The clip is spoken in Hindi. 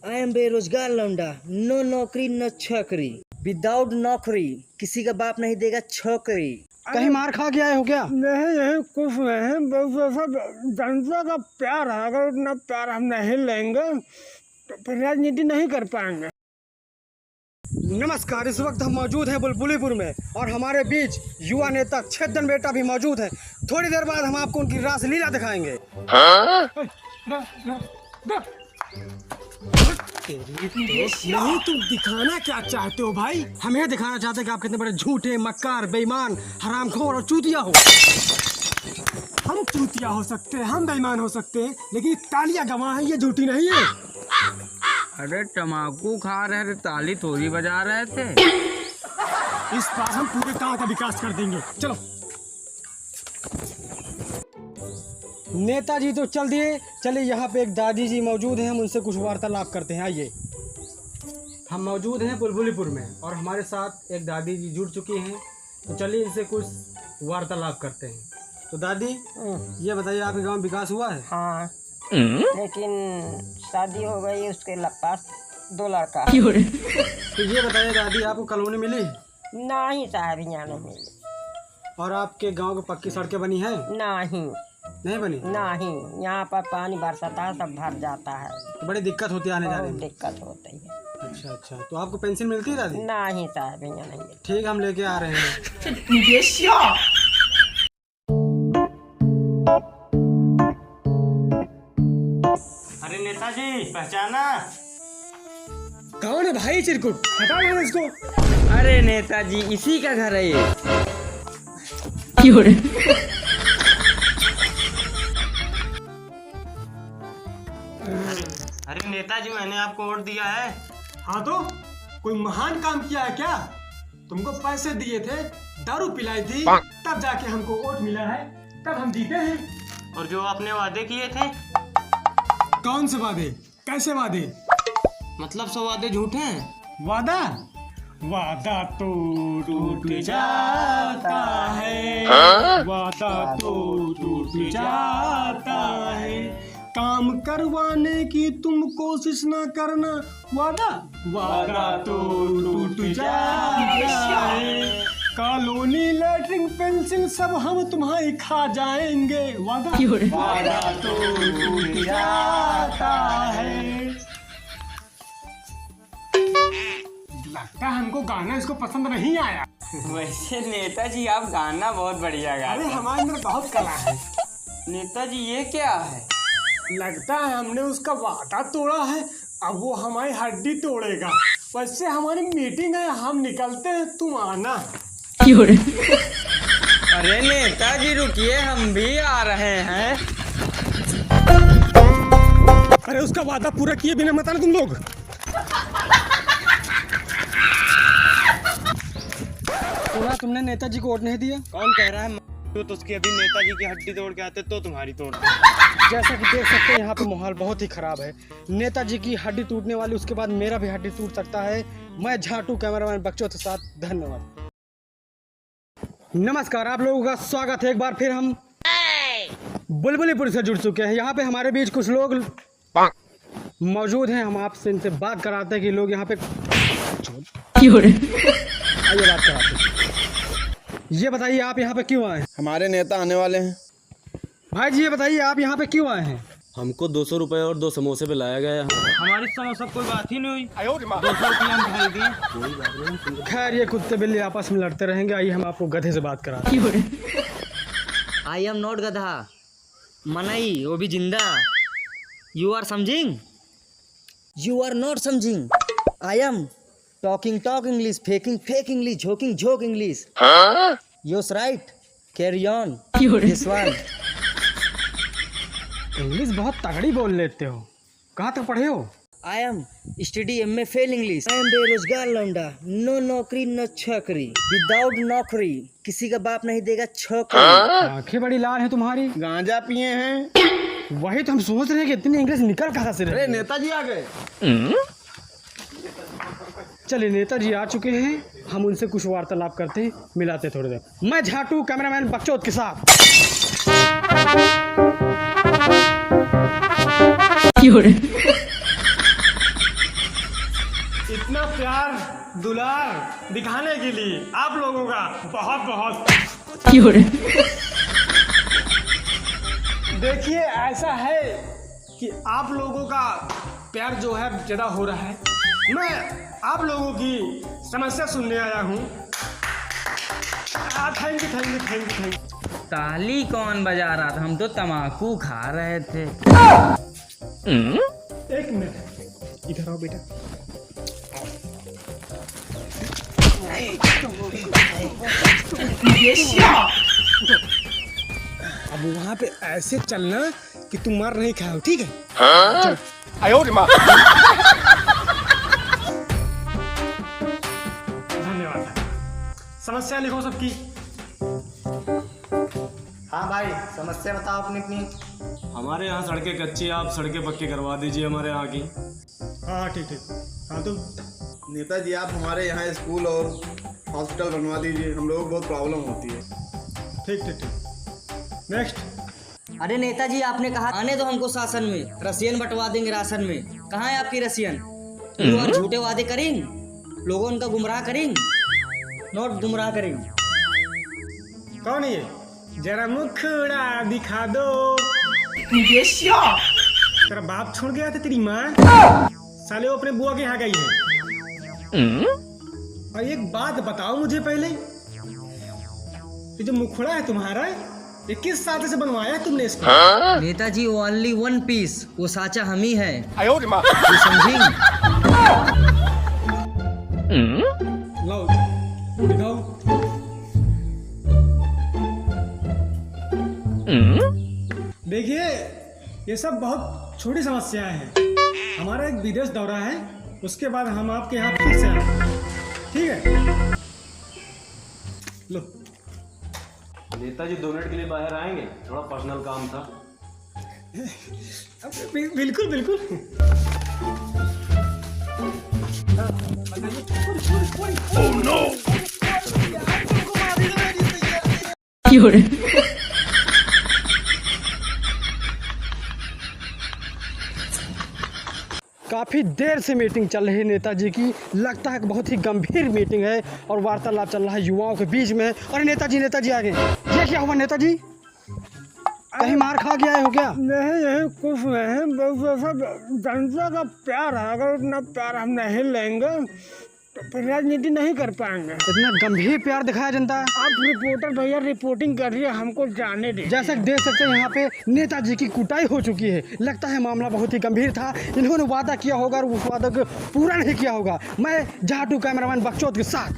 आई एम बेरोजगार लौंडा, नो नौकरी न छकरी, विदाउट नौकरी किसी का बाप नहीं देगा छोकरी। कहीं मार खा के आए हो क्या? नहीं कुछ नहीं, बस ऐसा जनता का प्यार है। अगर उतना प्यार हम नहीं लेंगे तो फिर राजनीति नहीं कर पाएंगे। नमस्कार, इस वक्त हम मौजूद हैं बुलबुलीपुर में और हमारे बीच युवा नेता छेदन बेटा भी मौजूद है। थोड़ी देर बाद हम आपको उनकी रासलीला दिखाएंगे। नहीं, तुम दिखाना क्या चाहते हो भाई? हम ये दिखाना चाहते हैं कि आप कितने बड़े झूठे, मक्कार, बेईमान, हरामखोर और चूतिया हो। हम चूतिया हो सकते हैं, हम बेईमान हो सकते हैं, लेकिन तालियां गवाह है, ये झूठी नहीं है। अरे तम्बाकू खा रहे थे, ताली थोड़ी बजा रहे थे। इस बार हम पूरे गांव का विकास कर देंगे। चलो नेताजी तो चल दिए, चलिए यहाँ पे एक दादी जी मौजूद हैं, हम उनसे कुछ वार्तालाप करते हैं। आइए, हम मौजूद हैं बुलबुलीपुर में और हमारे साथ एक दादी जी जुड़ चुकी हैं, तो चलिए इनसे कुछ वार्तालाप करते हैं। तो दादी, ये बताइए, आपके गांव में विकास हुआ है? हाँ, लेकिन शादी हो गई, उसके पास 2 लड़का। तो ये बताइए दादी, आपको कॉलोनी मिली? नहीं साहब, यहाँ नहीं मिली। और आपके गांव की पक्की सड़कें बनी हैं? नहीं बनी? नहीं, यहाँ पर पानी बरसाता है, सब भर जाता है, तो बड़ी दिक्कत होती है आने जाने में। दिक्कत होती है। अच्छा, तो आपको पेंशन मिलती है दादी? नहीं साहब, यहाँ नहीं मिली। ठीक, हम लेके आ रहे हैं। अरे नेताजी, पहचाना? कौन है भाई चिरकुट? हटा दो इसको। अरे नेताजी, इसी का घर है ये। अरे नेताजी, मैंने आपको वोट दिया है। हाँ, तो कोई महान काम किया है क्या? तुमको पैसे दिए थे, दारू पिलाई थी, तब जाके हमको वोट मिला है, तब हम जीते हैं। और जो आपने वादे किए थे? कौन से वादे? कैसे वादे? मतलब सब वादे झूठे हैं। वादा तो टूट जाता है, वादा तो टूट जाता है, काम करवाने की तुम कोशिश ना करना, वादा तो टूट जाता है, कॉलोनी, लैट्रिन, पेंसिल सब हम तुम्हारी खा जाएंगे, वादा तो टूट जाता है। लगता है हमको गाना इसको पसंद नहीं आया। वैसे नेताजी, आप गाना बहुत बढ़िया गाते अरे हमारे अंदर बहुत कला है। नेताजी, ये क्या है? लगता है हमने उसका वादा तोड़ा है, अब वो हमारी हड्डी तोड़ेगा। वैसे हमारी मीटिंग है, हम निकलते हैं, तुम आना। अरे नेताजी रुकिए, हम भी आ रहे हैं। अरे उसका वादा पूरा किए बिना मत आना तुम लोग। सुना तुमने नेताजी को वोट नहीं दिया? कौन कह रहा है? तो उसकी अभी नेताजी की हड्डी तोड़ के आते तो तुम्हारी तोड़ते। जैसा कि देख सकते हैं यहाँ पे माहौल बहुत ही खराब है। नेताजी की हड्डी टूटने वाली, उसके बाद मेरा भी हड्डी टूट सकता है। मैं झाटू कैमरामैन बच्चों के साथ, धन्यवाद। नमस्कार, आप लोगों का स्वागत है। एक बार फिर हम बुलबुलीपुर से जुड़ चुके हैं। यहाँ पे हमारे बीच कुछ लोग मौजूद हैं, हम आपसे इनसे बात कराते हैं कि लोग यहाँ पे आइए बात कराते हैं। ये बताइए, आप यहाँ पे क्यों आए? हमारे नेता आने वाले हैं। भाई जी, ये बताइए, आप यहाँ पे क्यों आए हैं? हमको 200 रुपए और 2 समोसे पे लाया गया है। हमारी समोसा कोई बात ही नहीं हुई। 200 रुपया हम भेज दिए। खैर, ये कुत्ते बिल्ली आपस में लड़ते रहेंगे। आइए हम आपको गधे से बात कराते हैं। आई एम नॉट गधा, मनई, वो भी जिंदा। यू आर समझिंग, यू आर नॉट समझिंग। I am talk English, fake English, झोक English. Yes right, carry on this one. English बहुत तगड़ी बोल लेते हो, कहाँ तक पढ़े हो? I am study MA fail English. I am बेरोजगार लौंडा, नो नौकरी न छकरी, विदाउट नौकरी किसी का बाप नहीं देगा छोकरी। आंखें बड़ी लाल है तुम्हारी। गांजा पिए हैं। वही तो हम सोच रहे हैं कि इतनी इंग्लिश निकल कहाँ से रही। अरे नेताजी आ गए। चलिए, नेताजी आ चुके हैं, हम उनसे कुछ वार्तालाप करते हैं, मिलाते थोड़ी देर। मैं झाटू कैमरामैन बच्चों के साथ। इतना प्यार दुलार दिखाने के लिए आप लोगों का बहुत बहुत देखिए ऐसा है कि आप लोगों का प्यार जो है ज़्यादा हो रहा है। मैं आप लोगों की समस्या सुनने आया हूँ। Thank you thank you thank you thank you. ताली कौन बजा रहा था? हम तो तम्बाकू खा रहे थे। एक मिनट इधर आओ बेटा। अब वहाँ पे ऐसे चलना कि तुम मार नहीं खाओ, ठीक है? धन्यवाद। समस्या लिखो सबकी। हाँ भाई, समस्या बताओ अपनी अपनी। हमारे यहाँ सड़कें कच्ची, आप सड़कें पक्की करवा दीजिए हमारे यहाँ की। हाँ ठीक ठीक। हाँ तुम नेताजी आप हमारे यहाँ स्कूल और हॉस्पिटल बनवा दीजिए, हम लोगों को बहुत प्रॉब्लम होती है। ठीक ठीक ठीक। नेक्स्ट। अरे नेताजी, आपने कहा आने दो हमको शासन में, रसियन बंटवा देंगे राशन में। कहाँ है आपकी रसियन? यू आर झूठे वादे करेंगे, लोगों उनका गुमराह करेंगे, नोट गुमराह करेंगे। कौन है ये? जरा मुखड़ा दिखा दो। तेरा बाप छोड़ गया था तेरी माँ? साले वो अपने बुआ के यहाँ गई है। और एक बात बताओ मुझे पहले, ये जो मुखड़ा है तुम्हारा, ये किस साथे से बनवाया है तुमने इसको? नेताजी ओनली वन पीस, वो साचा हम ही है, ये समझेंगे? लाओ दिखाओ। देखिए ये सब बहुत छोटी समस्याएं हैं। हमारा एक विदेश दौरा है, उसके बाद हम आपके यहाँ फिर से आएंगे, ठीक है? लो। नेताजी 2 मिनट के लिए बाहर आएंगे, थोड़ा पर्सनल काम था। बिल्कुल बिल्कुल। काफ़ी देर से मीटिंग चल रही है नेताजी की। लगता है कि बहुत ही गंभीर मीटिंग है और वार्तालाप चल रहा है युवाओं के बीच में। और नेताजी आ गए। ये क्या हुआ नेताजी? कहीं मार खा के आए हो क्या? नहीं नहीं कुछ नहीं, बस ऐसा जनता का प्यार है। अगर उतना प्यार हम नहीं लेंगे तो फिर राजनीति नहीं कर पाएंगे। इतना गंभीर प्यार दिखाया जनता। आप रिपोर्टर भैया रिपोर्टिंग कर रही है, हमको जाने दे। जैसा कि देख सकते हैं यहाँ पे नेताजी की कुटाई हो चुकी है। लगता है मामला बहुत ही गंभीर था। इन्होंने वादा किया होगा और उस वादा को पूरा नहीं किया होगा। मैं जाटू कैमरामैन बकचोद के साथ